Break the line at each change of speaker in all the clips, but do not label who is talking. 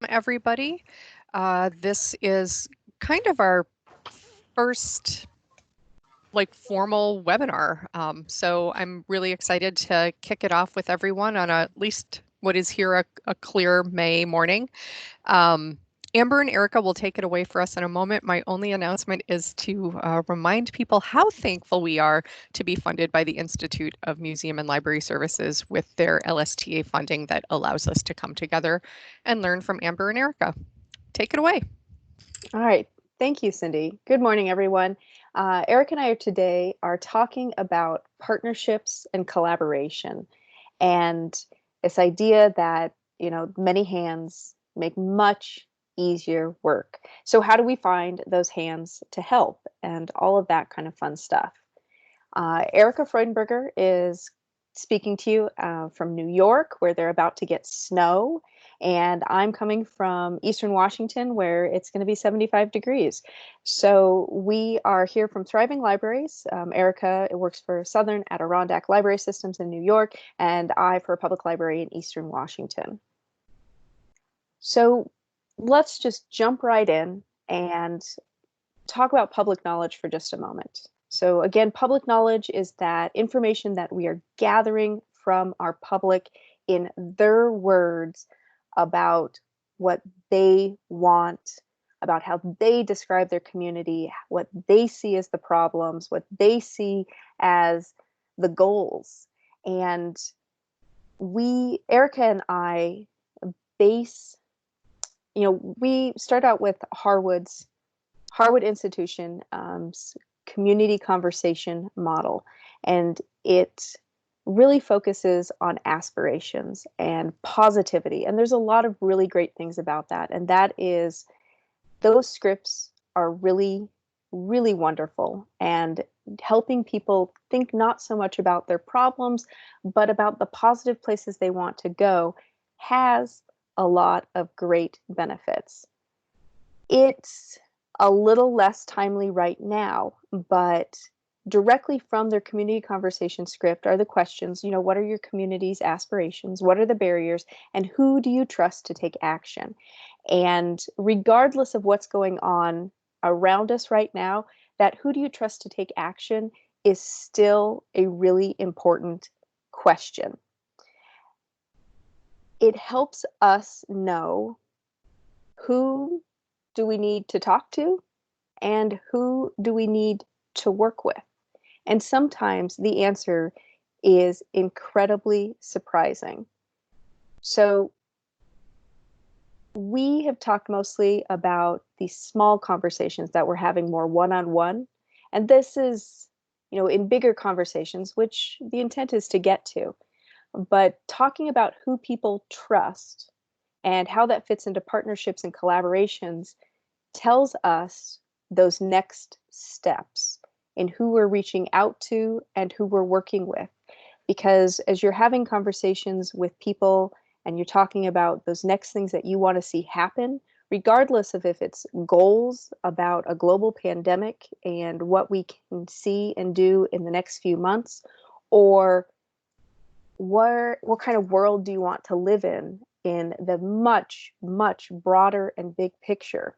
Everybody. This is kind of our first formal webinar. So I'm really excited to kick it off with everyone on at least what is here a clear May morning. Um, Amber and Erica will take it away for us in a moment. My only announcement is to remind people how thankful we are to be funded by the Institute of Museum and Library Services with their LSTA funding that allows us to come together and learn from Amber and Erica. Take it away.
All right. Thank you, Cindy. Good morning, everyone. Eric and I today are talking about partnerships and collaboration and this idea that, many hands make much easier work. So how do we find those hands to help and all of that kind of fun stuff? Erica Freudenberger is speaking to you from New York, where they're about to get snow. And I'm coming from Eastern Washington, where it's going to be 75 degrees. So we are here from Thriving Libraries. Erica works for Southern Adirondack Library Systems in New York, and I for a public library in Eastern Washington. So let's just jump right in and talk about public knowledge for just a moment. So again, public knowledge is that information that we are gathering from our public in their words about what they want, about how they describe their community, what they see as the problems, what they see as the goals. And Erica and I base, we start out with Harwood Institution community conversation model, and it really focuses on aspirations and positivity. And there's a lot of really great things about that. And that is, those scripts are really, really wonderful and helping people think not so much about their problems, but about the positive places they want to go has a lot of great benefits. It's a little less timely right now, but directly from their community conversation script are the questions, what are your community's aspirations? What are the barriers? And who do you trust to take action? And regardless of what's going on around us right now, that who do you trust to take action is still a really important question. It helps us know who do we need to talk to and who do we need to work with. And sometimes the answer is incredibly surprising. So we have talked mostly about these small conversations that we're having more one-on-one. And this is, in bigger conversations, which the intent is to get to. But talking about who people trust and how that fits into partnerships and collaborations tells us those next steps in who we're reaching out to and who we're working with. Because as you're having conversations with people and you're talking about those next things that you want to see happen, regardless of if it's goals about a global pandemic and what we can see and do in the next few months, or what kind of world do you want to live in the much, much broader and big picture.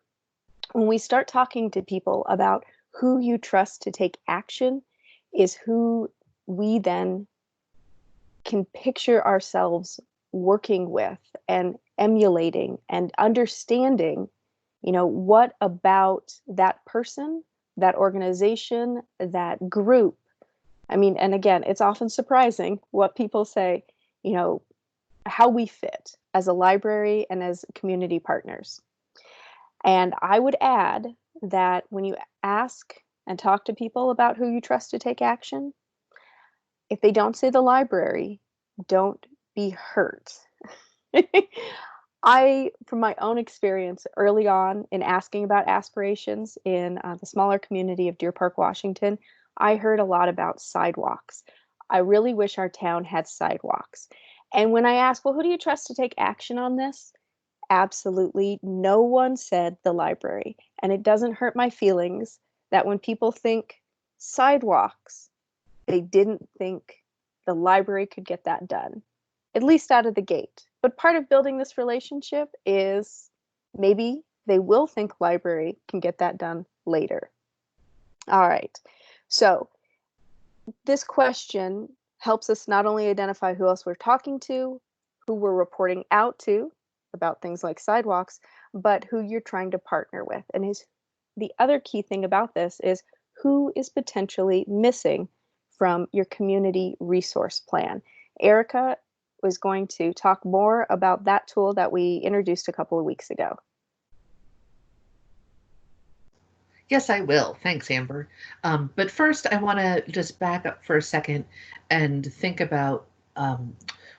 When we start talking to people about who you trust to take action is who we then can picture ourselves working with and emulating and understanding, what about that person, that organization, that group. I mean, and again, it's often surprising what people say, how we fit as a library and as community partners. And I would add that when you ask and talk to people about who you trust to take action, if they don't say the library, don't be hurt. From my own experience early on in asking about aspirations in the smaller community of Deer Park, Washington, I heard a lot about sidewalks. I really wish our town had sidewalks. And when I asked, well, who do you trust to take action on this? Absolutely no one said the library. And it doesn't hurt my feelings that when people think sidewalks, they didn't think the library could get that done, at least out of the gate. But part of building this relationship is Maybe they will think library can get that done later. All right. So this question helps us not only identify who else we're talking to, who we're reporting out to about things like sidewalks, but who you're trying to partner with. And is the other key thing about this is who is potentially missing from your community resource plan. Erica was going to talk more about that tool that we introduced a couple of weeks ago.
Yes, I will. Thanks, Amber. But first, I want to just back up for a second and think about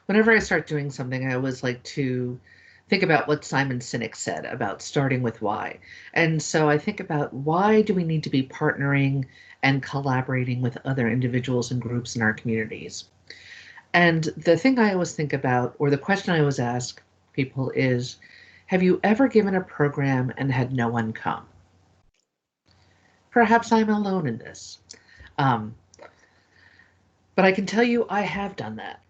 whenever I start doing something, I always like to think about what Simon Sinek said about starting with why. And so I think about why do we need to be partnering and collaborating with other individuals and groups in our communities? And the thing I always think about, or the question I always ask people is, have you ever given a program and had no one come? Perhaps I'm alone in this. Um, but I can tell you I have done that.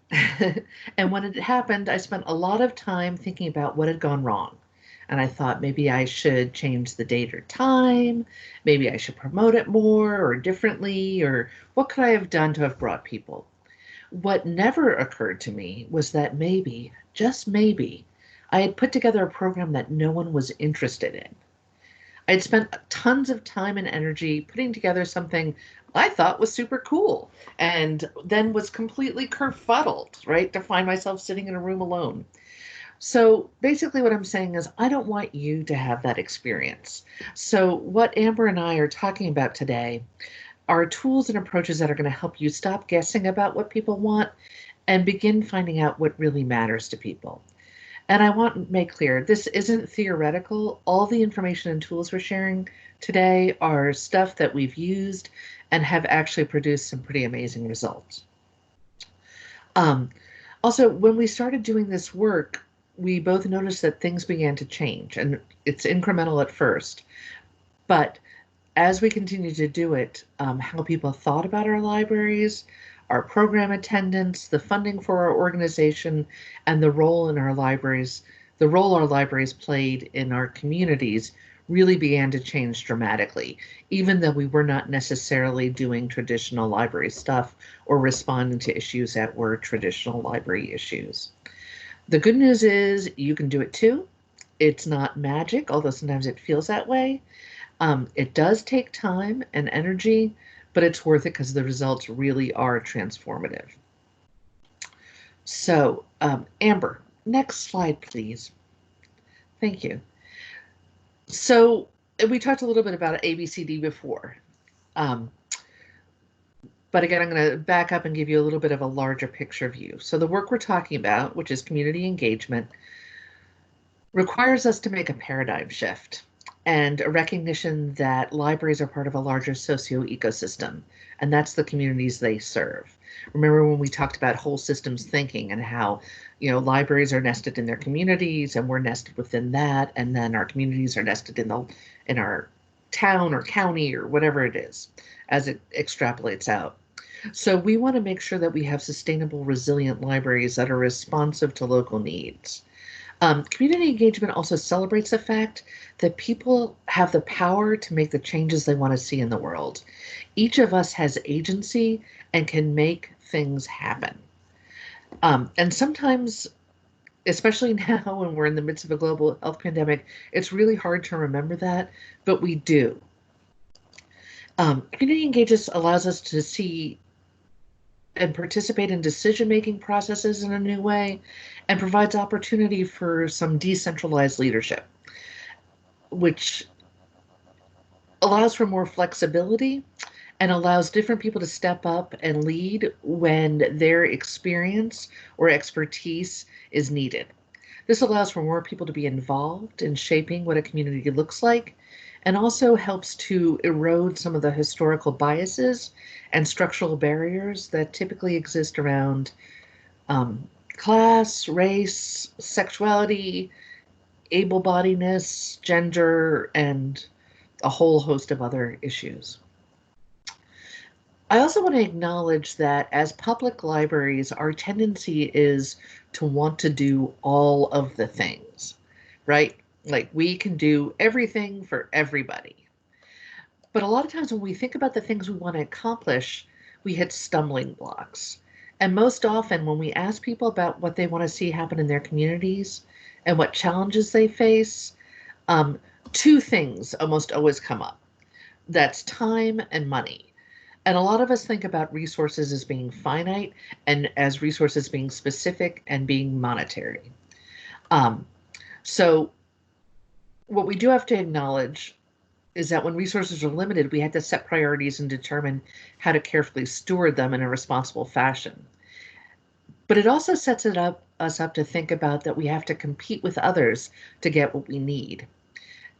And when it happened, I spent a lot of time thinking about what had gone wrong. And I thought maybe I should change the date or time, maybe I should promote it more or differently, or what could I have done to have brought people? What never occurred to me was that maybe, just maybe, I had put together a program that no one was interested in. I'd spent tons of time and energy putting together something I thought was super cool and then was completely kerfuddled, right? To find myself sitting in a room alone. So basically what I'm saying is I don't want you to have that experience. So what Amber and I are talking about today are tools and approaches that are going to help you stop guessing about what people want and begin finding out what really matters to people. And I want to make clear, this isn't theoretical. All the information and tools we're sharing today are stuff that we've used and have actually produced some pretty amazing results. Also, when we started doing this work, we both noticed that things began to change, and it's incremental at first. But as we continue to do it, how people thought about our libraries, our program attendance, the funding for our organization, and the role our libraries played in our communities really began to change dramatically, even though we were not necessarily doing traditional library stuff or responding to issues that were traditional library issues. The good news is you can do it too. It's not magic, although sometimes it feels that way. It does take time and energy, but it's worth it because the results really are transformative. So, Amber, next slide, please. Thank you. So we talked a little bit about ABCD before. But again, I'm going to back up and give you a little bit of a larger picture view. So the work we're talking about, which is community engagement, requires us to make a paradigm shift and a recognition that libraries are part of a larger socio-ecosystem, and that's the communities they serve. Remember when we talked about whole systems thinking and how, libraries are nested in their communities and we're nested within that, and then our communities are nested in our town or county or whatever it is as it extrapolates out. So we want to make sure that we have sustainable, resilient libraries that are responsive to local needs. Community engagement also celebrates the fact that people have the power to make the changes they want to see in the world. Each of us has agency and can make things happen. And sometimes, especially now when we're in the midst of a global health pandemic, it's really hard to remember that, but we do. Community engagement allows us to see and participate in decision-making processes in a new way, and provides opportunity for some decentralized leadership, which allows for more flexibility and allows different people to step up and lead when their experience or expertise is needed. This allows for more people to be involved in shaping what a community looks like, and also helps to erode some of the historical biases and structural barriers that typically exist around class, race, sexuality, able-bodiedness, gender, and a whole host of other issues. I also want to acknowledge that as public libraries, our tendency is to want to do all of the things, right? Like we can do everything for everybody. But a lot of times when we think about the things we want to accomplish, we hit stumbling blocks. And most often, when we ask people about what they want to see happen in their communities and what challenges they face, um, two things almost always come up. That's time and money. And a lot of us think about resources as being finite and as resources being specific and being monetary. Um, so, what we do have to acknowledge is that when resources are limited, we have to set priorities and determine how to carefully steward them in a responsible fashion. But it also sets us up to think about that we have to compete with others to get what we need.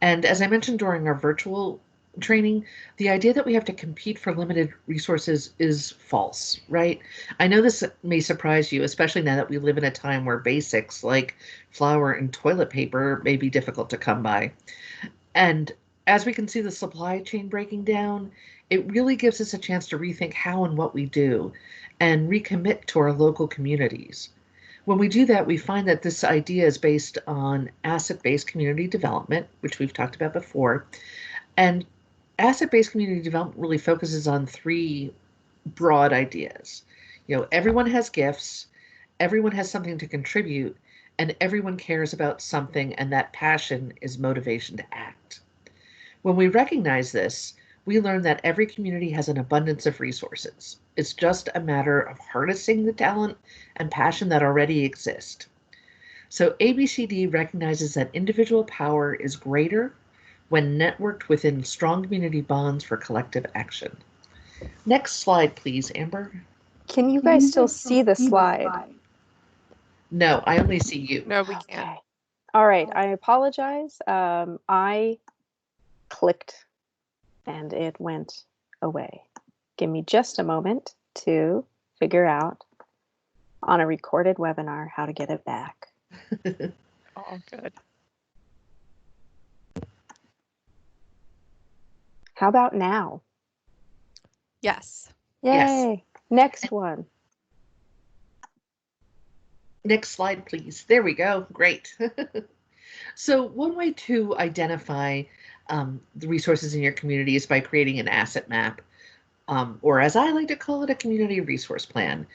And as I mentioned during our virtual training, the idea that we have to compete for limited resources is false, right? I know this may surprise you, especially now that we live in a time where basics like flour and toilet paper may be difficult to come by. And as we can see the supply chain breaking down, it really gives us a chance to rethink how and what we do and recommit to our local communities. When we do that, we find that this idea is based on asset-based community development, which we've talked about before. And asset-based community development really focuses on three broad ideas. Everyone has gifts, everyone has something to contribute, and everyone cares about something, and that passion is motivation to act. When we recognize this, we learn that every community has an abundance of resources. It's just a matter of harnessing the talent and passion that already exist. So ABCD recognizes that individual power is greater when networked within strong community bonds for collective action. Next slide, please, Amber.
Can you guys still see the slide?
No, I only see you.
No, we can't.
Okay. All right. I apologize. I clicked and it went away. Give me just a moment to figure out on a recorded webinar how to get it back.
Oh, good.
How about now?
Yes.
Yay.
Yes.
Next one.
Next slide, please. There we go. Great. So one way to identify the resources in your community is by creating an asset map, or as I like to call it, a community resource plan.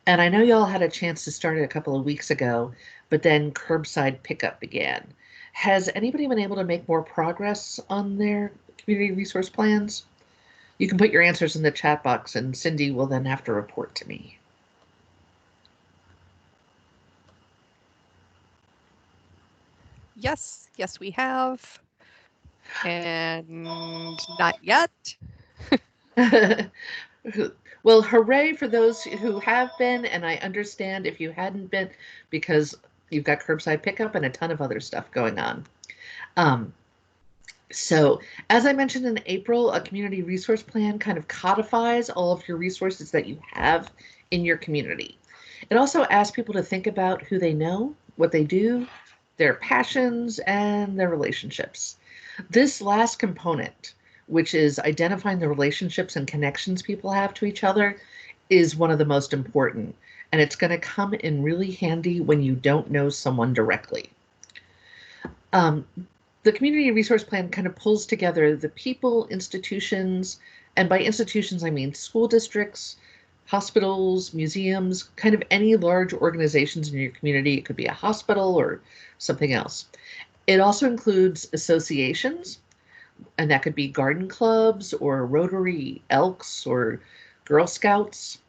And I know y'all had a chance to start it a couple of weeks ago, but then curbside pickup began. Has anybody been able to make more progress on their community resource plans? You can put your answers in the chat box and Cindy will then have to report to me.
Yes, we have. And not yet.
Well, hooray for those who have been, and I understand if you hadn't been because you've got curbside pickup and a ton of other stuff going on. So as I mentioned in April, a community resource plan kind of codifies all of your resources that you have in your community. It also asks people to think about who they know, what they do, their passions, and their relationships. This last component, which is identifying the relationships and connections people have to each other, is one of the most important. And it's going to come in really handy when you don't know someone directly. The community resource plan kind of pulls together the people, institutions, and by institutions, I mean school districts, hospitals, museums, kind of any large organizations in your community. It could be a hospital or something else. It also includes associations, and that could be garden clubs or Rotary, Elks, or Girl Scouts,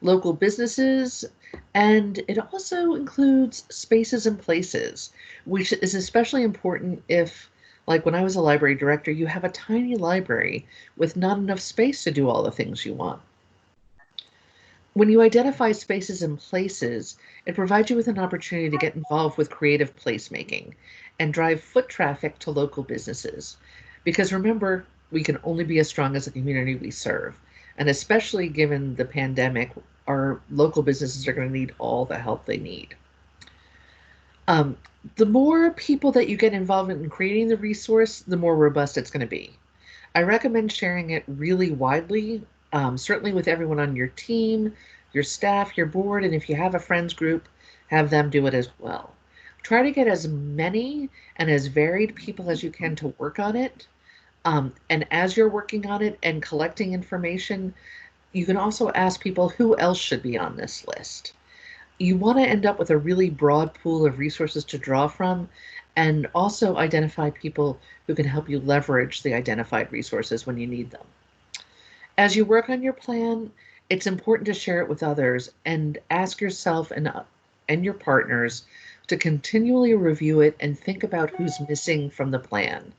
local businesses, and it also includes spaces and places, which is especially important if, like when I was a library director, you have a tiny library with not enough space to do all the things you want. When you identify spaces and places, it provides you with an opportunity to get involved with creative placemaking and drive foot traffic to local businesses. Because remember, we can only be as strong as the community we serve. And especially given the pandemic, our local businesses are going to need all the help they need. The more people that you get involved in creating the resource, the more robust it's going to be. I recommend sharing it really widely, certainly with everyone on your team, your staff, your board, and if you have a friends group, have them do it as well. Try to get as many and as varied people as you can to work on it. And as you're working on it and collecting information, you can also ask people who else should be on this list. You want to end up with a really broad pool of resources to draw from, and also identify people who can help you leverage the identified resources when you need them. As you work on your plan, it's important to share it with others and ask yourself and your partners to continually review it and think about who's missing from the plan.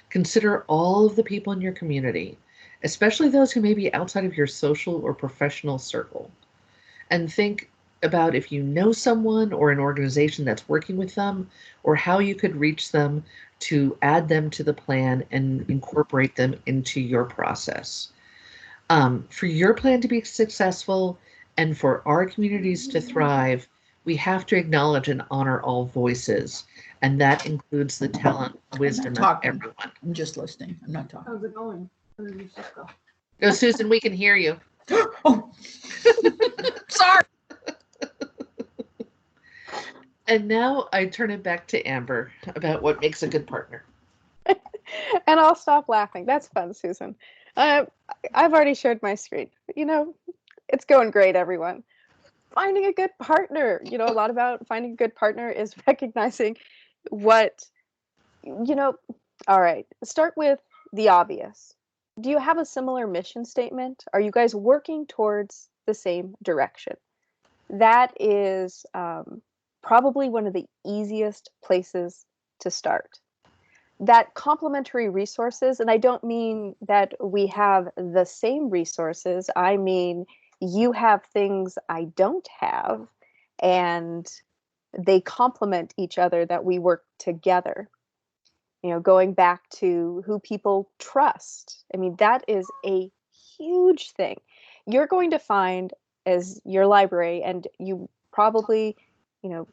Consider all of the people in your community, especially those who may be outside of your social or professional circle, and think about if you know someone or an organization that's working with them, or how you could reach them to add them to the plan and incorporate them into your process. For your plan to be successful and for our communities to thrive, we have to acknowledge and honor all voices, and that includes the talent, wisdom of
talking.
everyone.
I'm just listening. I'm not talking.
How's it going? How did your shift go?
No, Susan, we can hear you.
Oh, sorry.
And now I turn it back to Amber about what makes a good partner.
And I'll stop laughing. That's fun, Susan. I've already shared my screen. It's going great, everyone. Finding a good partner. A lot about finding a good partner is recognizing what, all right, start with the obvious. Do you have a similar mission statement? Are you guys working towards the same direction? That is probably one of the easiest places to start. That complementary resources, and I don't mean that we have the same resources, I mean you have things I don't have, and they complement each other, that we work together. Going back to who people trust. I mean, that is a huge thing. You're going to find, as your library, and you probably,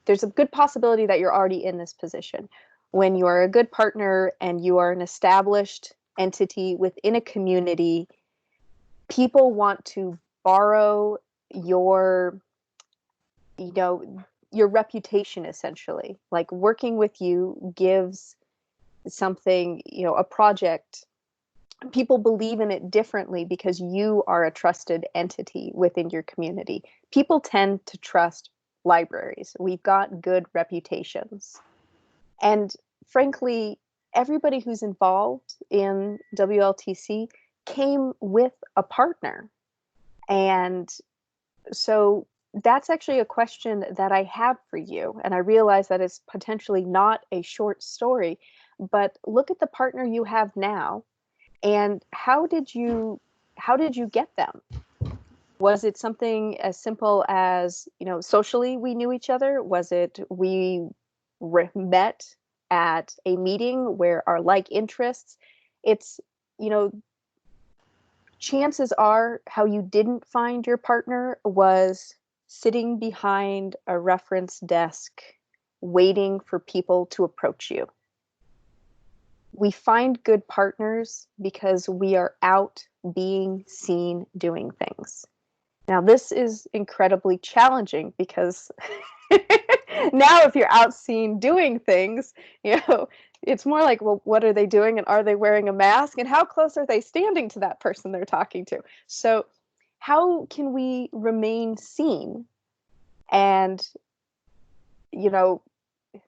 there's a good possibility that you're already in this position. When you are a good partner and you are an established entity within a community, people want to borrow your, your reputation, essentially. Like, working with you gives something, a project, people believe in it differently because you are a trusted entity within your community. People tend to trust libraries. We've got good reputations. And frankly, everybody who's involved in WLTC came with a partner. And so that's actually a question that I have for you. And I realize that it's potentially not a short story, but look at the partner you have now, and how did you get them? Was it something as simple as, socially we knew each other? Was it we met at a meeting where our like interests? It's, chances are how you didn't find your partner was sitting behind a reference desk waiting for people to approach you. We find good partners because we are out being seen doing things. Now, this is incredibly challenging because now if you're out seen doing things, it's more like, well, what are they doing? And are they wearing a mask? And how close are they standing to that person they're talking to? So how can we remain seen and,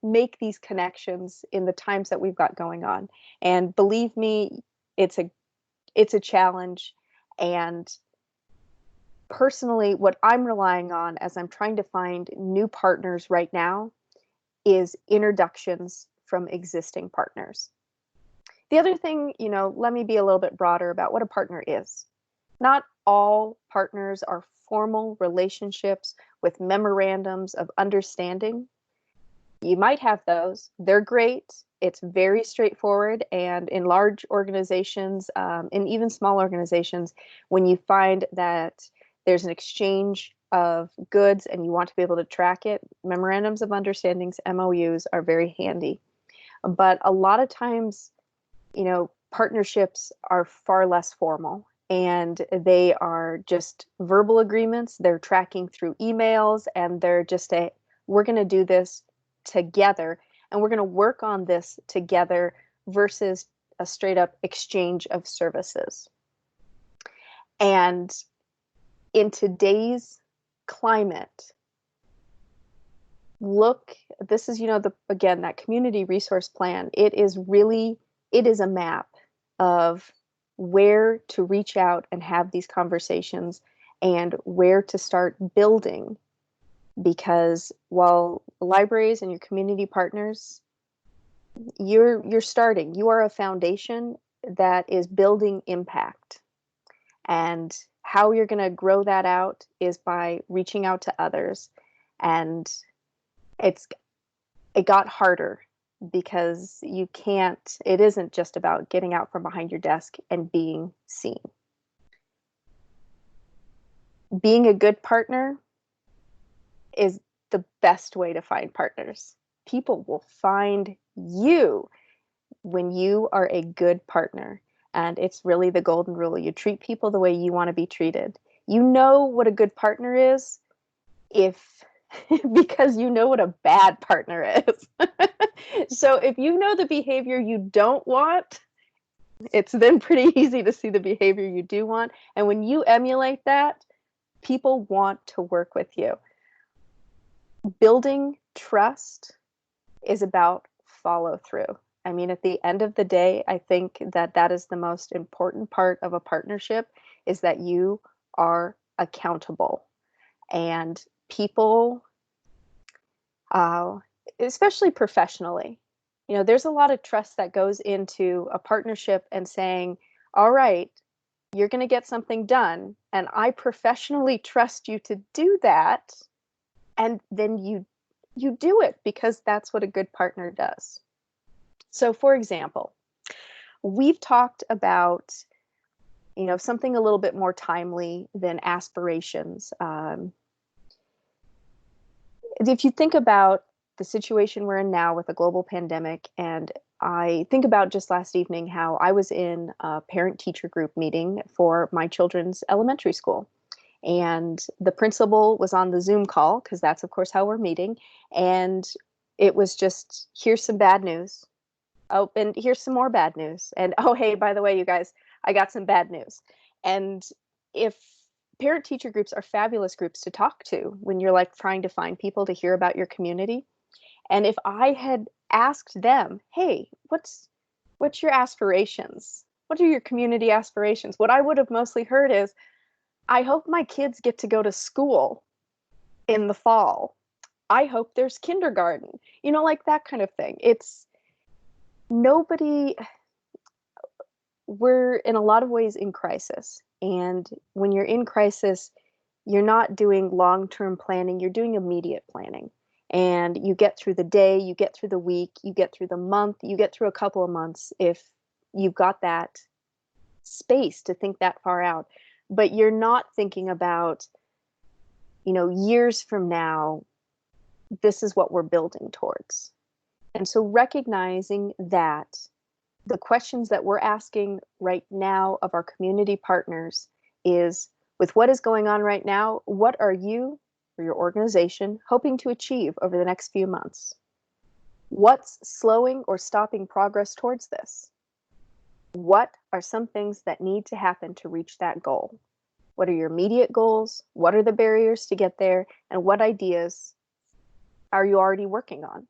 make these connections in the times that we've got going on? And believe me, it's a challenge. And personally, what I'm relying on as I'm trying to find new partners right now is introductions from existing partners. The other thing, let me be a little bit broader about what a partner is. Not all partners are formal relationships with memorandums of understanding. You might have those. They're great. It's very straightforward. And in large organizations, and even small organizations, when you find that there's an exchange of goods and you want to be able to track it, memorandums of understandings, MOUs, are very handy. But a lot of times, partnerships are far less formal, and they are just verbal agreements. They're tracking through emails, and they're just we're going to do this together, and we're going to work on this together versus a straight up exchange of services. And in today's climate, this is, again, that community resource plan. It is a map of where to reach out and have these conversations and where to start building. Because while libraries and your community partners, you're starting, you are a foundation that is building impact. And how you're going to grow that out is by reaching out to others. And it got harder because it isn't just about getting out from behind your desk and being seen. Being a good partner is the best way to find partners. People will find you when you are a good partner. And it's really the golden rule. You treat people the way you want to be treated. You know what a good partner is because you know what a bad partner is. So if you know the behavior you don't want, it's then pretty easy to see the behavior you do want. And when you emulate that, people want to work with you. Building trust is about follow through. I mean, at the end of the day, I think that is the most important part of a partnership, is that you are accountable. And people, especially professionally, there's a lot of trust that goes into a partnership and saying, all right, you're going to get something done, and I professionally trust you to do that. And then you do it because that's what a good partner does. So, for example, we've talked about, something a little bit more timely than aspirations. If you think about the situation we're in now with a global pandemic, and I think about just last evening how I was in a parent-teacher group meeting for my children's elementary school. And the principal was on the Zoom call, because that's, of course, how we're meeting. And it was just, here's some bad news. Oh, and here's some more bad news. And, oh, hey, by the way, you guys, I got some bad news. And if parent-teacher groups are fabulous groups to talk to when you're like trying to find people to hear about your community. And if I had asked them, hey, what's your aspirations? What are your community aspirations? What I would have mostly heard is, I hope my kids get to go to school in the fall. I hope there's kindergarten, like that kind of thing. We're in a lot of ways in crisis. And when you're in crisis, you're not doing long-term planning, you're doing immediate planning. And you get through the day, you get through the week, you get through the month, you get through a couple of months if you've got that space to think that far out. But you're not thinking about, years from now, this is what we're building towards. And so recognizing that the questions that we're asking right now of our community partners is, with what is going on right now, what are you or your organization hoping to achieve over the next few months? What's slowing or stopping progress towards this? What are some things that need to happen to reach that goal? What are your immediate goals? What are the barriers to get there? And what ideas are you already working on?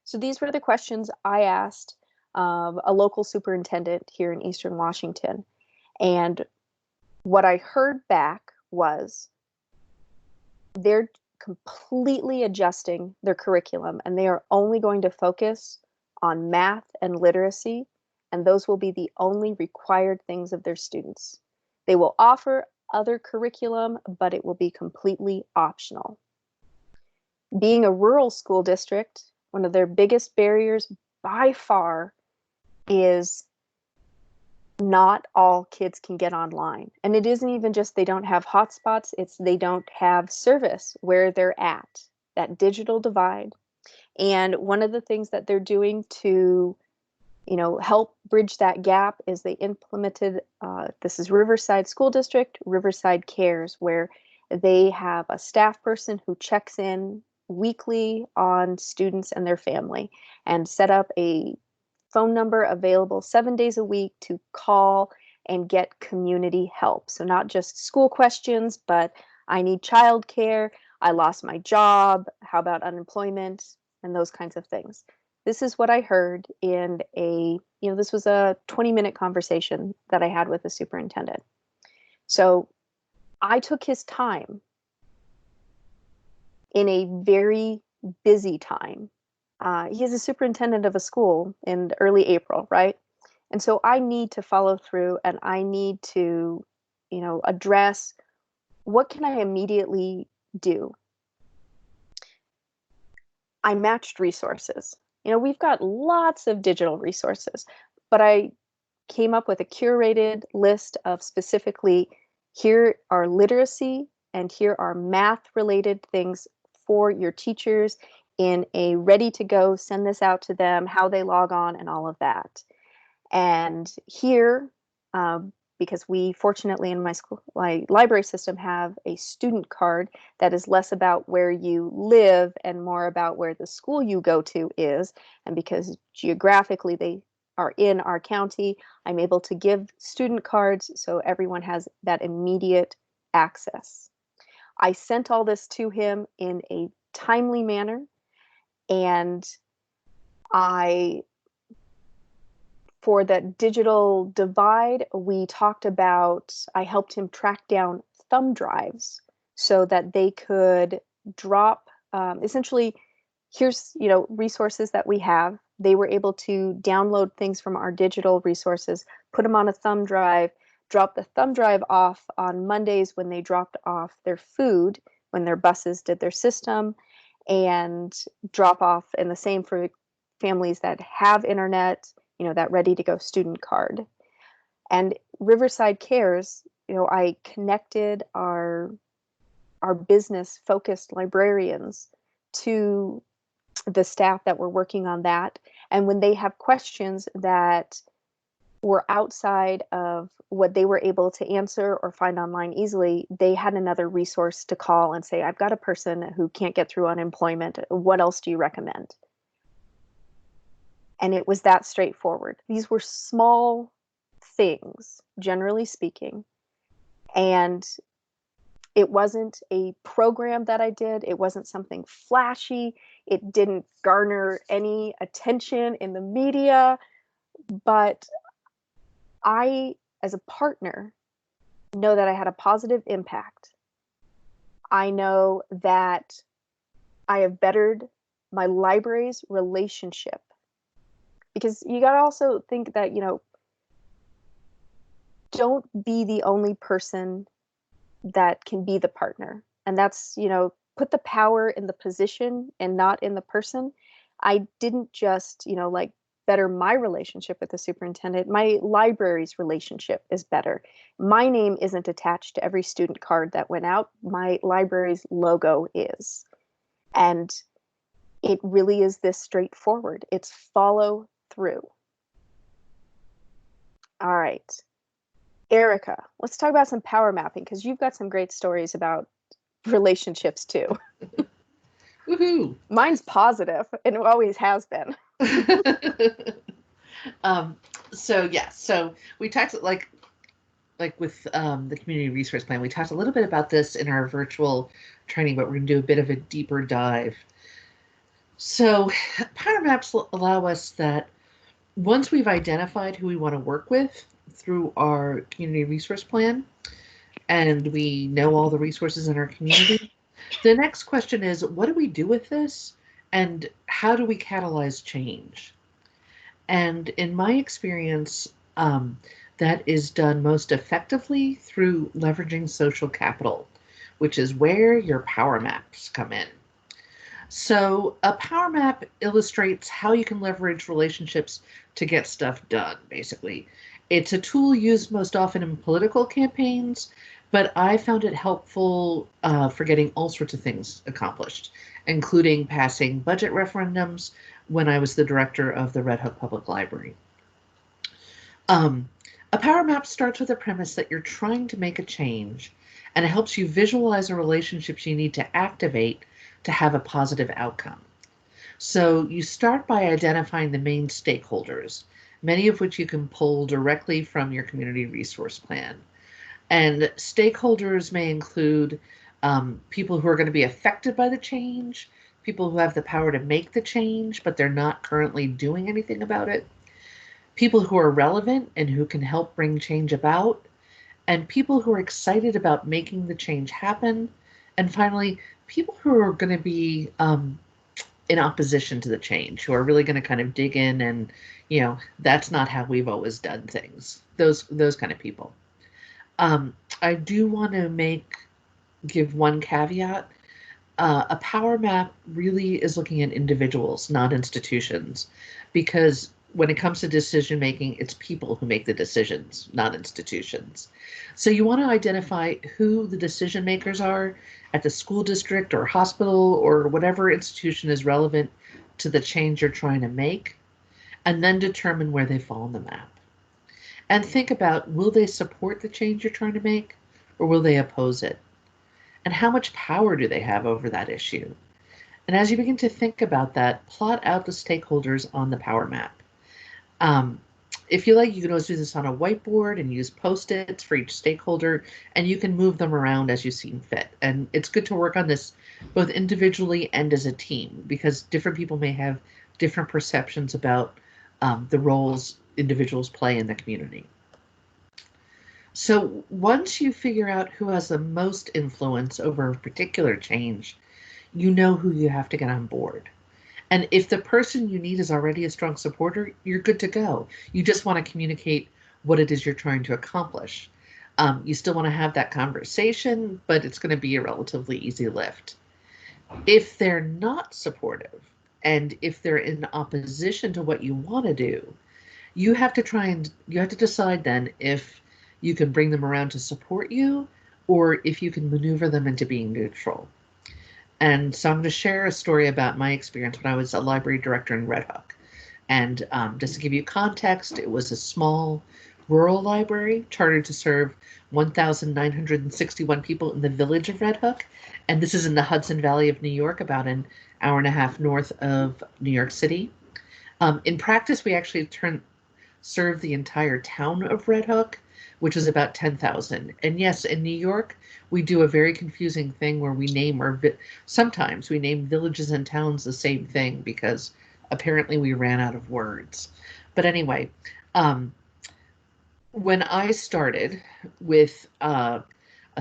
So these were the questions I asked a local superintendent here in Eastern Washington. And what I heard back was they're completely adjusting their curriculum, and they are only going to focus on math and literacy, and those will be the only required things of their students. They will offer other curriculum, but it will be completely optional. Being a rural school district, one of their biggest barriers by far is not all kids can get online. And it isn't even just they don't have hotspots, it's they don't have service where they're at, that digital divide. And one of the things that they're doing to help bridge that gap is they implemented, this is Riverside School District, Riverside Cares, where they have a staff person who checks in weekly on students and their family and set up a phone number available 7 days a week to call and get community help. So not just school questions, but I need childcare, I lost my job, how about unemployment, and those kinds of things. This is what I heard in this was a 20-minute conversation that I had with the superintendent. So I took his time in a very busy time. He is a superintendent of a school in early April, right? And so I need to follow through and I need to, address what can I immediately do. I matched resources. We've got lots of digital resources, but I came up with a curated list of specifically here are literacy and here are math related things for your teachers in a ready to go, send this out to them, how they log on and all of that. And here, because we fortunately in my library system have a student card that is less about where you live and more about where the school you go to is. And because geographically they are in our county, I'm able to give student cards so everyone has that immediate access. I sent all this to him in a timely manner, and for that digital divide, we talked about, I helped him track down thumb drives so that they could drop, essentially, here's, resources that we have. They were able to download things from our digital resources, put them on a thumb drive, drop the thumb drive off on Mondays when they dropped off their food, when their buses did their system, and drop off, and the same for families that have internet, that ready to go student card. And Riverside Cares, I connected our business focused librarians to the staff that were working on that. And when they have questions that were outside of what they were able to answer or find online easily, they had another resource to call and say, I've got a person who can't get through unemployment. What else do you recommend? And it was that straightforward. These were small things, generally speaking. And it wasn't a program that I did. It wasn't something flashy. It didn't garner any attention in the media. But I, as a partner, know that I had a positive impact. I know that I have bettered my library's relationship. Because you got to also think that, don't be the only person that can be the partner. And that's, put the power in the position and not in the person. I didn't just, better my relationship with the superintendent. My library's relationship is better. My name isn't attached to every student card that went out. My library's logo is. And it really is this straightforward. It's follow through. All right. Erica, let's talk about some power mapping because you've got some great stories about relationships too.
Woohoo!
Mine's positive and it always has been.
So we talked like with the community resource plan, we talked a little bit about this in our virtual training, but we're going to do a bit of a deeper dive. So power maps allow us that once we've identified who we want to work with through our community resource plan, and we know all the resources in our community, the next question is, what do we do with this? And how do we catalyze change? And in my experience, that is done most effectively through leveraging social capital, which is where your power maps come in. So a power map illustrates how you can leverage relationships to get stuff done, basically. It's a tool used most often in political campaigns, but I found it helpful for getting all sorts of things accomplished, including passing budget referendums when I was the director of the Red Hook Public Library. A power map starts with the premise that you're trying to make a change, and it helps you visualize the relationships you need to activate to have a positive outcome. So you start by identifying the main stakeholders, many of which you can pull directly from your community resource plan. And stakeholders may include people who are going to be affected by the change, people who have the power to make the change, but they're not currently doing anything about it, people who are relevant and who can help bring change about, and people who are excited about making the change happen, and finally, people who are going to be in opposition to the change, who are really going to kind of dig in and, that's not how we've always done things. Those kind of people. I do want to give one caveat. A power map really is looking at individuals, not institutions, because when it comes to decision making, it's people who make the decisions, not institutions. So you want to identify who the decision makers are at the school district or hospital or whatever institution is relevant to the change you're trying to make, and then determine where they fall on the map. And think about, will they support the change you're trying to make, or will they oppose it? And how much power do they have over that issue? And as you begin to think about that, plot out the stakeholders on the power map. If you like, you can always do this on a whiteboard and use Post-its for each stakeholder, and you can move them around as you see fit. And it's good to work on this both individually and as a team, because different people may have different perceptions about the roles individuals play in the community. So once you figure out who has the most influence over a particular change, you know who you have to get on board. And if the person you need is already a strong supporter, you're good to go. You just want to communicate what it is you're trying to accomplish. You still want to have that conversation, but it's going to be a relatively easy lift. If they're not supportive, and if they're in opposition to what you want to do, you have to decide then if you can bring them around to support you, or if you can maneuver them into being neutral. And so I'm going to share a story about my experience when I was a library director in Red Hook. And just to give you context, it was a small rural library chartered to serve 1,961 people in the village of Red Hook. And this is in the Hudson Valley of New York, about an hour and a half north of New York City. In practice, we actually served the entire town of Red Hook, which is about 10,000. And yes, in New York, we do a very confusing thing where we name sometimes we name villages and towns the same thing because apparently we ran out of words. But anyway, when I started with a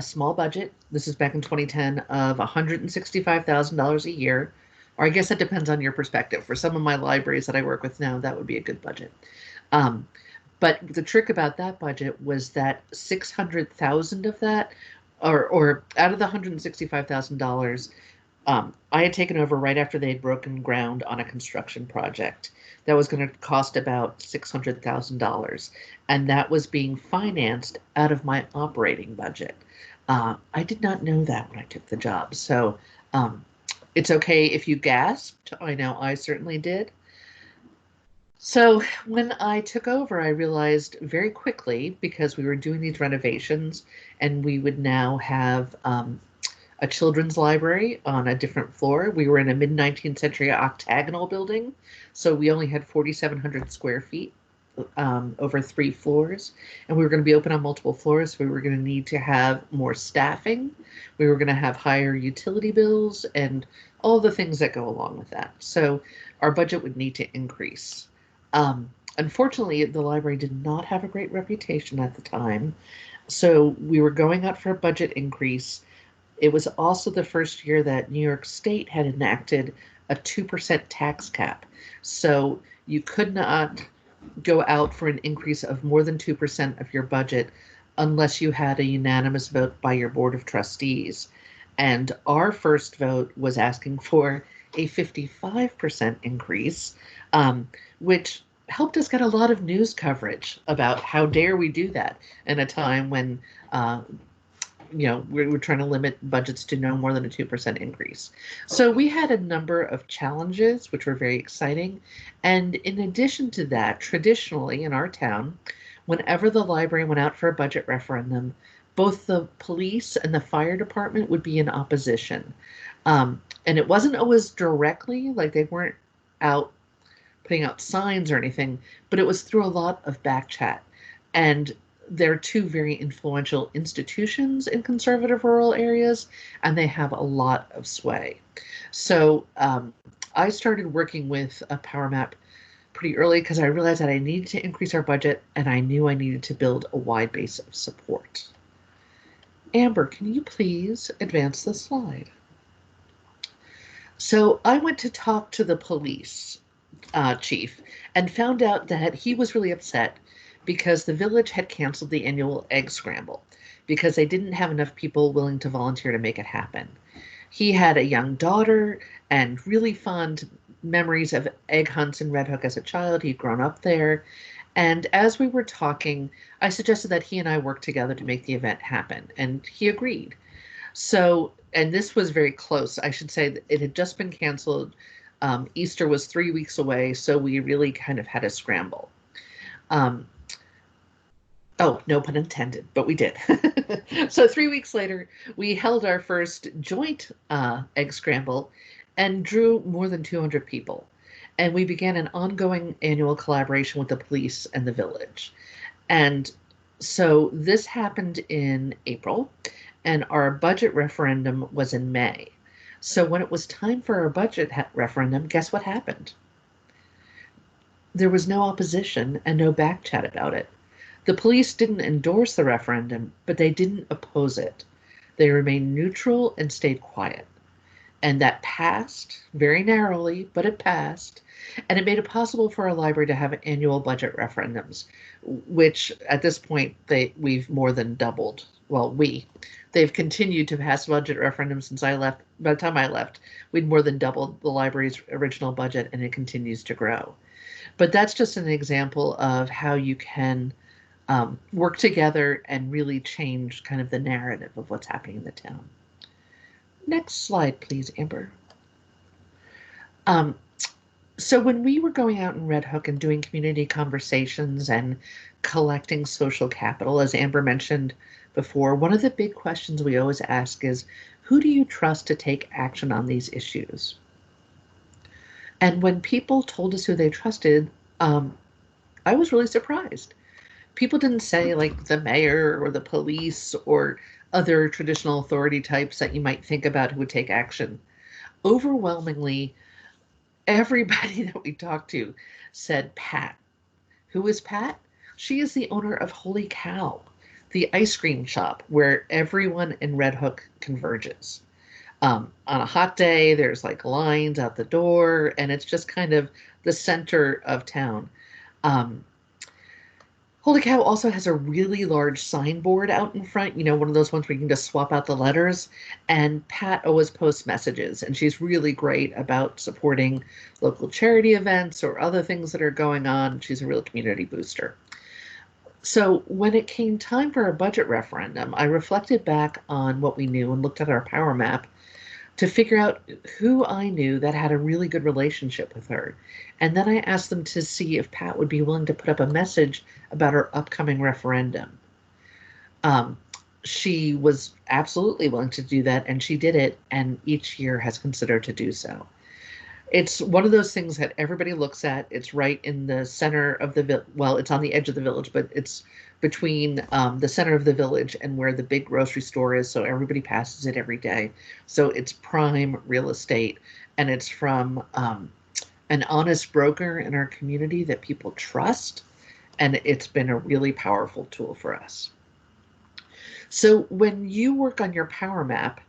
small budget, this is back in 2010, of $165,000 a year, or I guess it depends on your perspective. For some of my libraries that I work with now, that would be a good budget. But the trick about that budget was that 600,000 of that, or out of the $165,000, I had taken over right after they had broken ground on a construction project that was going to cost about $600,000, and that was being financed out of my operating budget. I did not know that when I took the job, so it's okay if you gasped. I know I certainly did. So when I took over, I realized very quickly, because we were doing these renovations and we would now have a children's library on a different floor. We were in a mid-19th century octagonal building, so we only had 4,700 square feet over 3 floors, and we were going to be open on multiple floors, so we were going to need to have more staffing. We were going to have higher utility bills and all the things that go along with that. So our budget would need to increase. Unfortunately, the library did not have a great reputation at the time, so we were going out for a budget increase. It was also the first year that New York State had enacted a 2% tax cap, so you could not go out for an increase of more than 2% of your budget unless you had a unanimous vote by your Board of Trustees. And our first vote was asking for a 55% increase, which helped us get a lot of news coverage about how dare we do that in a time when we're trying to limit budgets to no more than a 2% increase. So we had a number of challenges, which were very exciting. And in addition to that, traditionally in our town, whenever the library went out for a budget referendum, both the police and the fire department would be in opposition. And it wasn't always directly, like they weren't out putting out signs or anything, but it was through a lot of back chat. And they're two very influential institutions in conservative rural areas, and they have a lot of sway. So I started working with a power map pretty early because I realized that I needed to increase our budget, and I knew I needed to build a wide base of support. Amber, can you please advance the slide? So I went to talk to the police chief and found out that he was really upset because the village had canceled the annual egg scramble because they didn't have enough people willing to volunteer to make it happen. He had a young daughter and really fond memories of egg hunts in Red Hook as a child. He'd grown up there. And as we were talking, I suggested that he and I work together to make the event happen, and he agreed. So, and this was very close. I should say that it had just been canceled. Easter was 3 weeks away, so we really kind of had a scramble. Oh, no pun intended, but we did. So 3 weeks later, we held our first joint egg scramble and drew more than 200 people. And we began an ongoing annual collaboration with the police and the village. And so this happened in April, and our budget referendum was in May. So when it was time for our budget referendum, guess what happened? There was no opposition and no back chat about it. The police didn't endorse the referendum, but they didn't oppose it. They remained neutral and stayed quiet. And that passed very narrowly, but it passed. And it made it possible for our library to have annual budget referendums, which at this point we've more than doubled. Well, they've continued to pass budget referendums since I left. By the time I left, we'd more than doubled the library's original budget, and it continues to grow. But that's just an example of how you can work together and really change kind of the narrative of what's happening in the town. Next slide, please, Amber. So when we were going out in Red Hook and doing community conversations and collecting social capital, as Amber mentioned before, one of the big questions we always ask is, who do you trust to take action on these issues? And when people told us who they trusted, I was really surprised. People didn't say like the mayor or the police or other traditional authority types that you might think about who would take action. Overwhelmingly, everybody that we talked to said Pat. Who is Pat? She is the owner of Holy Cow, the ice cream shop where everyone in Red Hook converges. On a hot day, there's like lines out the door, and it's just kind of the center of town. Holy Cow also has a really large signboard out in front, you know, one of those ones where you can just swap out the letters. And Pat always posts messages, and she's really great about supporting local charity events or other things that are going on. She's a real community booster. So when it came time for our budget referendum, I reflected back on what we knew and looked at our power map to figure out who I knew that had a really good relationship with her. And then I asked them to see if Pat would be willing to put up a message about her upcoming referendum. She was absolutely willing to do that, and she did it, and each year has considered to do so. It's one of those things that everybody looks at. It's right in the center of the well, it's on the edge of the village, but it's between the center of the village and where the big grocery store is, so everybody passes it every day. So it's prime real estate, and it's from an honest broker in our community that people trust, and it's been a really powerful tool for us. So when you work on your power map,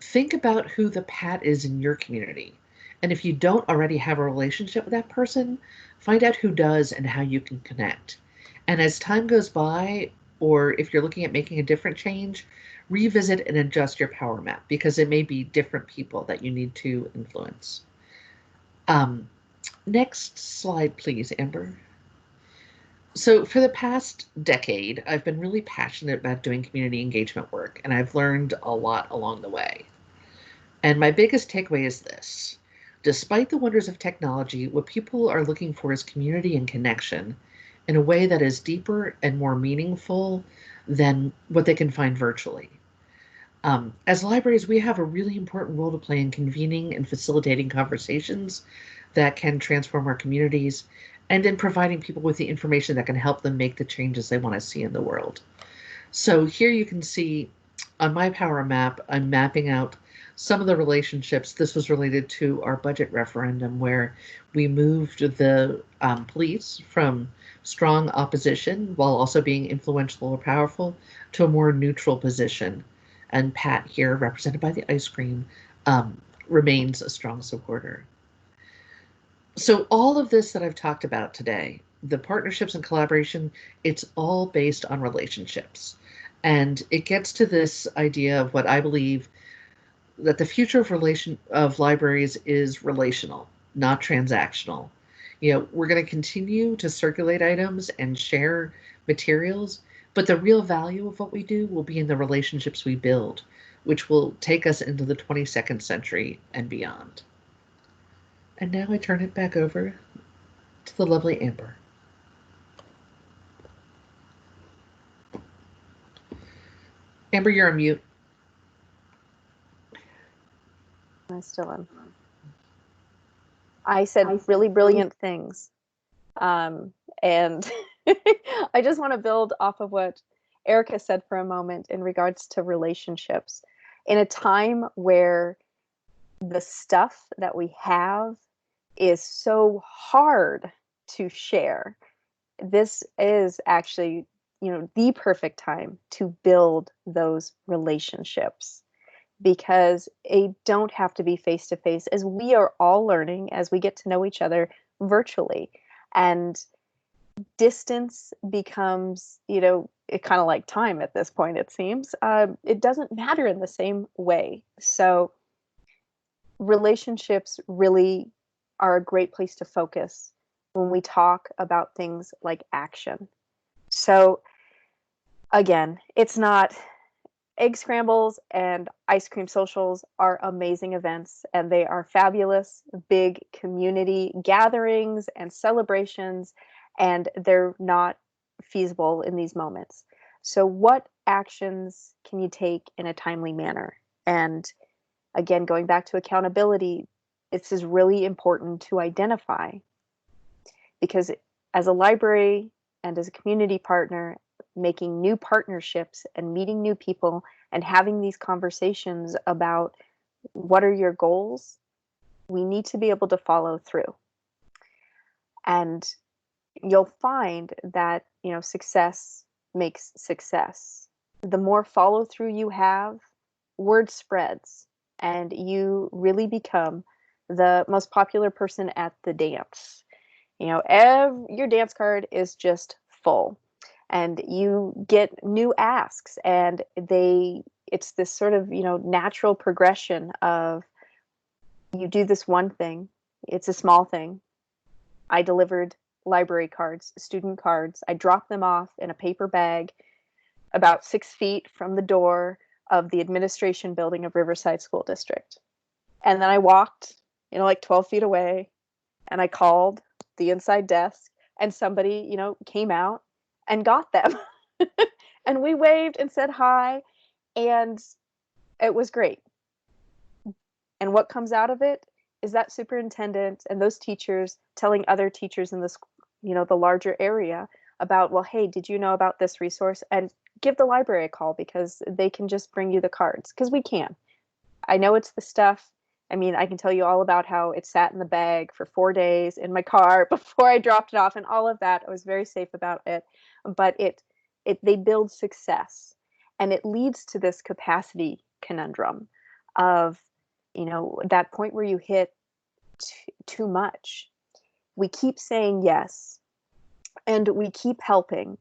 think about who the Pat is in your community. And if you don't already have a relationship with that person, find out who does and how you can connect. And as time goes by, or if you're looking at making a different change, revisit and adjust your power map because it may be different people that you need to influence. Next slide, please, Amber. So for the past decade, I've been really passionate about doing community engagement work, and I've learned a lot along the way. And my biggest takeaway is this. Despite the wonders of technology, what people are looking for is community and connection in a way that is deeper and more meaningful than what they can find virtually. As libraries, we have a really important role to play in convening and facilitating conversations that can transform our communities and in providing people with the information that can help them make the changes they want to see in the world. So here you can see on my power map, I'm mapping out some of the relationships. This was related to our budget referendum where we moved the police from strong opposition while also being influential or powerful to a more neutral position. And Pat here, represented by the ice cream, remains a strong supporter. So all of this that I've talked about today, the partnerships and collaboration, it's all based on relationships. And it gets to this idea of what I believe that the future of libraries is relational, not transactional. We're going to continue to circulate items and share materials, but the real value of what we do will be in the relationships we build, which will take us into the 22nd century and beyond. And now I turn it back over to the lovely Amber. Amber, you're on mute.
I still am. I said really brilliant things. And I just want to build off of what Erica said for a moment in regards to relationships. In a time where the stuff that we have is so hard to share, this is actually, the perfect time to build those relationships, because they don't have to be face to face, as we are all learning as we get to know each other virtually. And distance becomes, it kind of like time at this point, it seems. It doesn't matter in the same way. So relationships really are a great place to focus when we talk about things like action. So again, it's not, egg scrambles and ice cream socials are amazing events, and they are fabulous, big community gatherings and celebrations, and they're not feasible in these moments. So what actions can you take in a timely manner? And again, going back to accountability, this is really important to identify, because as a library and as a community partner, making new partnerships and meeting new people and having these conversations about what are your goals, we need to be able to follow through. And you'll find that, success makes success. The more follow through you have, word spreads, and you really become the most popular person at the dance. Your dance card is just full, and you get new asks, and it's this sort of, natural progression of, you do this one thing, it's a small thing. I delivered library cards, student cards. I dropped them off in a paper bag about 6 feet from the door of the administration building of Riverside School District. And then I walked, like 12 feet away, and I called the inside desk, and somebody, came out and got them. And we waved and said hi, and it was great. And what comes out of it is that superintendent and those teachers telling other teachers in this, the larger area about, well, hey, did you know about this resource? And give the library a call, because they can just bring you the cards, because we can. I know it's the stuff. I mean, I can tell you all about how it sat in the bag for 4 days in my car before I dropped it off, and all of that. I was very safe about it. But they build success, and it leads to this capacity conundrum of, that point where you hit too much. We keep saying yes, and we keep helping,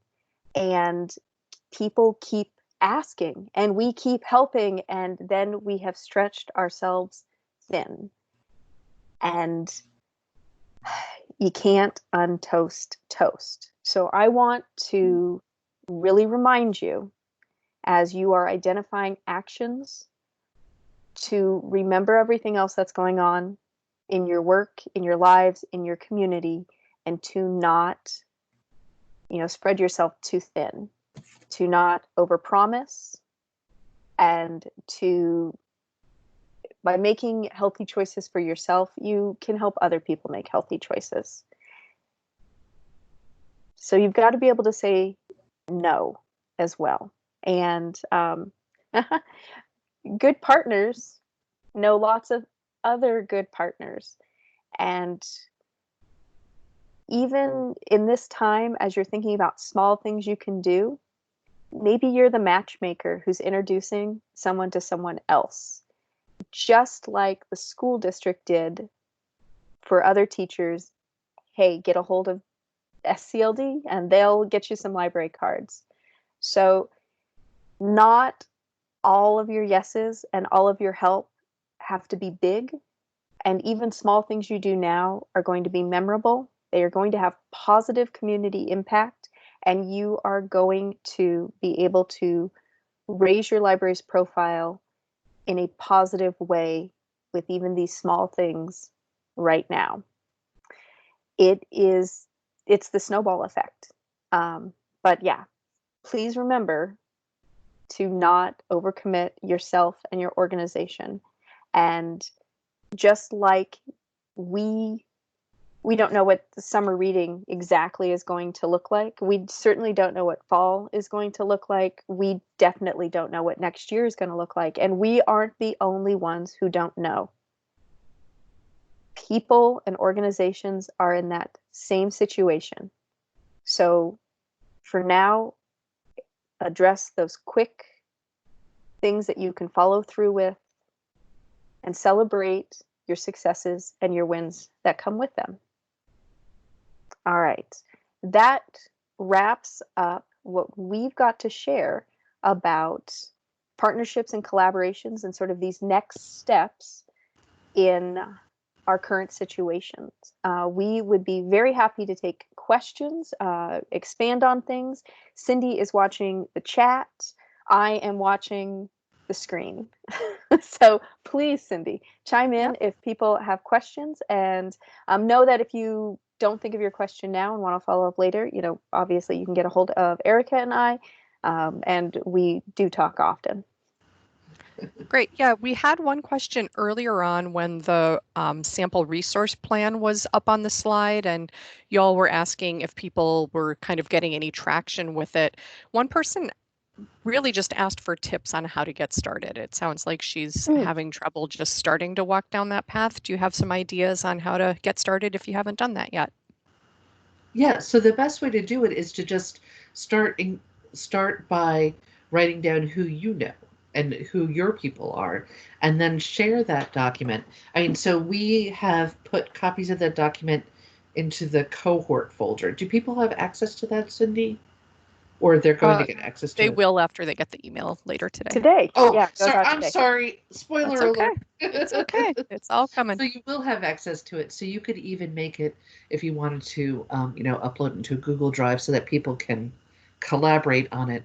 and people keep asking, and we keep helping, and then we have stretched ourselves thin. And you can't untoast toast. So I want to really remind you, as you are identifying actions, to remember everything else that's going on in your work, in your lives, in your community, and to not, spread yourself too thin, to not overpromise, and by making healthy choices for yourself, you can help other people make healthy choices. So you've got to be able to say no as well. And good partners know lots of other good partners. And even in this time, as you're thinking about small things you can do, maybe you're the matchmaker who's introducing someone to someone else, just like the school district did for other teachers. Hey, get a hold of SCLD and they'll get you some library cards. So not all of your yeses and all of your help have to be big. And even small things you do now are going to be memorable. They are going to have positive community impact, and you are going to be able to raise your library's profile in a positive way with even these small things right now. It's the snowball effect. But yeah, please remember to not overcommit yourself and your organization. And just like we don't know what the summer reading exactly is going to look like. We certainly don't know what fall is going to look like. We definitely don't know what next year is going to look like. And we aren't the only ones who don't know. People and organizations are in that same situation. So for now, address those quick things that you can follow through with and celebrate your successes and your wins that come with them. All right, that wraps up what we've got to share about partnerships and collaborations and sort of these next steps in our current situations. We would be very happy to take questions, expand on things. Cindy is watching the chat. I am watching the screen. So please, Cindy, chime in if people have questions, and know that if you don't think of your question now and want to follow up later, obviously you can get a hold of Erica and I, and we do talk often.
Great. Yeah, we had one question earlier on when the sample resource plan was up on the slide, and y'all were asking if people were kind of getting any traction with it. One person really just asked for tips on how to get started. It sounds like she's having trouble just starting to walk down that path. Do you have some ideas on how to get started if you haven't done that yet?
Yeah, so the best way to do it is to just start by writing down who you know and who your people are, and then share that document. I mean, so we have put copies of that document into the cohort folder. Do people have access to that, Cindy? Or they're going to get access to
They
it?
will after they get the email later today.
Today.
Oh,
yeah,
sorry. I'm
today.
sorry. Spoiler
That's okay.
alert.
It's okay. It's all coming.
So you will have access to it. So you could even make it, if you wanted to, upload it into a Google Drive so that people can collaborate on it.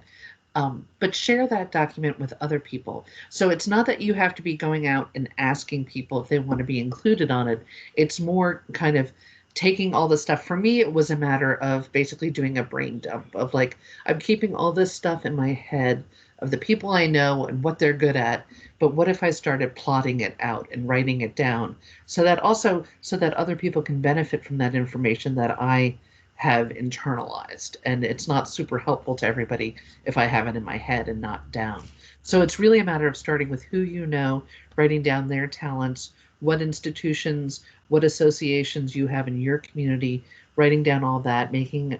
But share that document with other people. So it's not that you have to be going out and asking people if they want to be included on it. It's more kind of taking all the stuff. For me, it was a matter of basically doing a brain dump of like, I'm keeping all this stuff in my head of the people I know and what they're good at. But what if I started plotting it out and writing it down so that other people can benefit from that information that I have internalized, and it's not super helpful to everybody if I have it in my head and not down. So it's really a matter of starting with who you know, writing down their talents, what institutions, what associations you have in your community, writing down all that, making,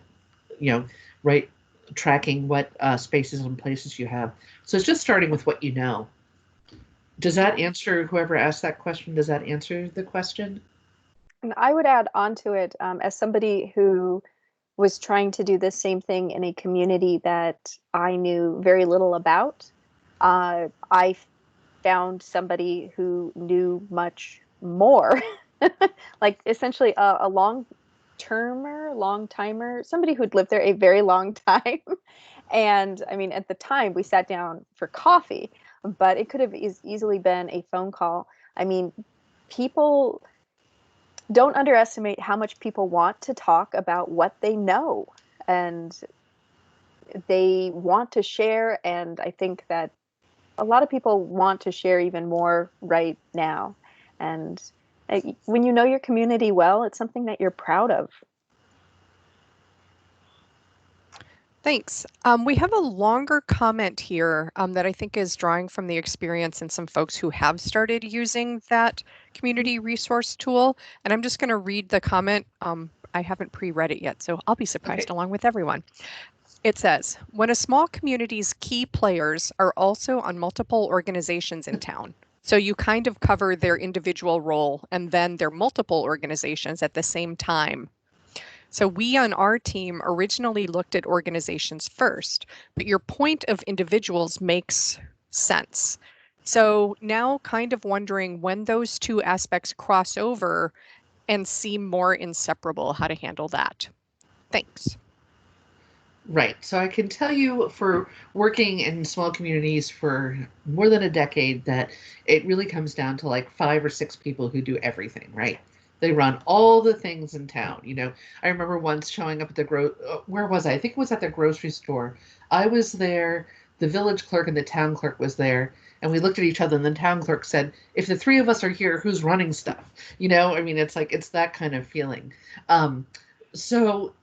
tracking what spaces and places you have. So it's just starting with what you know. Does that answer, whoever asked that question, does that answer the question?
And I would add onto it, as somebody who was trying to do the same thing in a community that I knew very little about. I found somebody who knew much more, like essentially a long-timer, somebody who'd lived there a very long time. And I mean, at the time we sat down for coffee, but it could have easily been a phone call. I mean, people don't underestimate how much people want to talk about what they know, and they want to share. And I think that a lot of people want to share even more right now. And when you know your community well, it's something that you're proud of.
Thanks. We have a longer comment here that I think is drawing from the experience and some folks who have started using that community resource tool. And I'm just going to read the comment. I haven't pre-read it yet, so I'll be surprised along with everyone. It says, when a small community's key players are also on multiple organizations in town, so you kind of cover their individual role and then their multiple organizations at the same time. So we on our team originally looked at organizations first, but your point of individuals makes sense. So now kind of wondering when those two aspects cross over and seem more inseparable, how to handle that. Thanks.
Right. So I can tell you, for working in small communities for more than a decade, that it really comes down to like 5 or 6 people who do everything, right? They run all the things in town. I remember once showing up at the where was I? I think it was at the grocery store. I was there, the village clerk and the town clerk was there, and we looked at each other, and the town clerk said, if the 3 of us are here, who's running stuff? It's that kind of feeling. So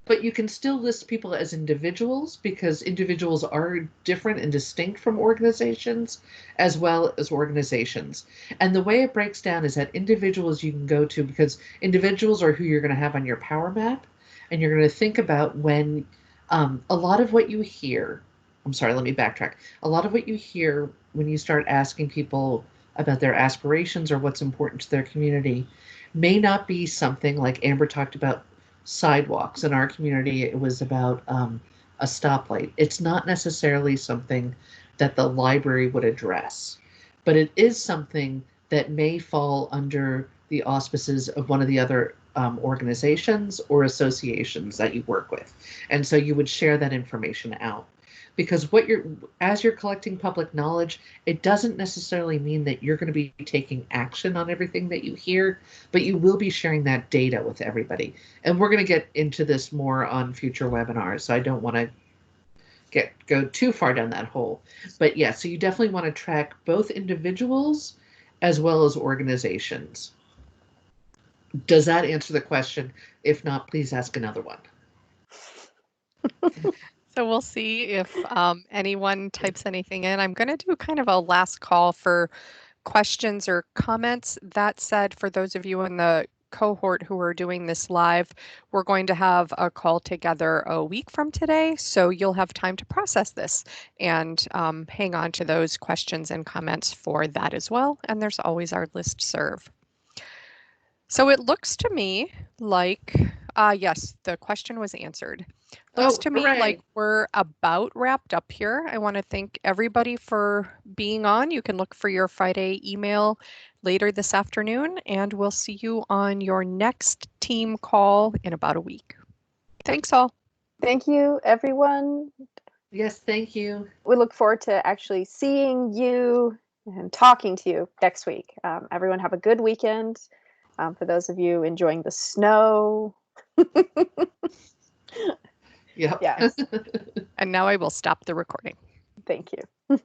but you can still list people as individuals, because individuals are different and distinct from organizations as well as organizations. And the way it breaks down is that individuals you can go to, because individuals are who you're going to have on your power map. And you're going to think about when a lot of what you hear, I'm sorry, let me backtrack. A lot of what you hear when you start asking people about their aspirations or what's important to their community may not be something like Amber talked about. Sidewalks in our community, it was about a stoplight. It's not necessarily something that the library would address, but it is something that may fall under the auspices of one of the other organizations or associations that you work with. And so you would share that information out. Because as you're collecting public knowledge, it doesn't necessarily mean that you're going to be taking action on everything that you hear, but you will be sharing that data with everybody. And we're going to get into this more on future webinars, so I don't want to go too far down that hole. But yeah, so you definitely want to track both individuals as well as organizations. Does that answer the question? If not, please ask another one.
So we'll see if anyone types anything in. I'm going to do kind of a last call for questions or comments. That said, for those of you in the cohort who are doing this live, we're going to have a call together a week from today. So you'll have time to process this and hang on to those questions and comments for that as well. And there's always our listserv. So it looks to me like, yes, the question was answered. Looks to me like we're about wrapped up here. I want to thank everybody for being on. You can look for your Friday email later this afternoon, and we'll see you on your next team call in about a week. Thanks all.
Thank you, everyone.
Yes, thank you.
We look forward to actually seeing you and talking to you next week. Everyone have a good weekend. For those of you enjoying the snow.
Yep.
Yes.
And now I will stop the recording.
Thank you.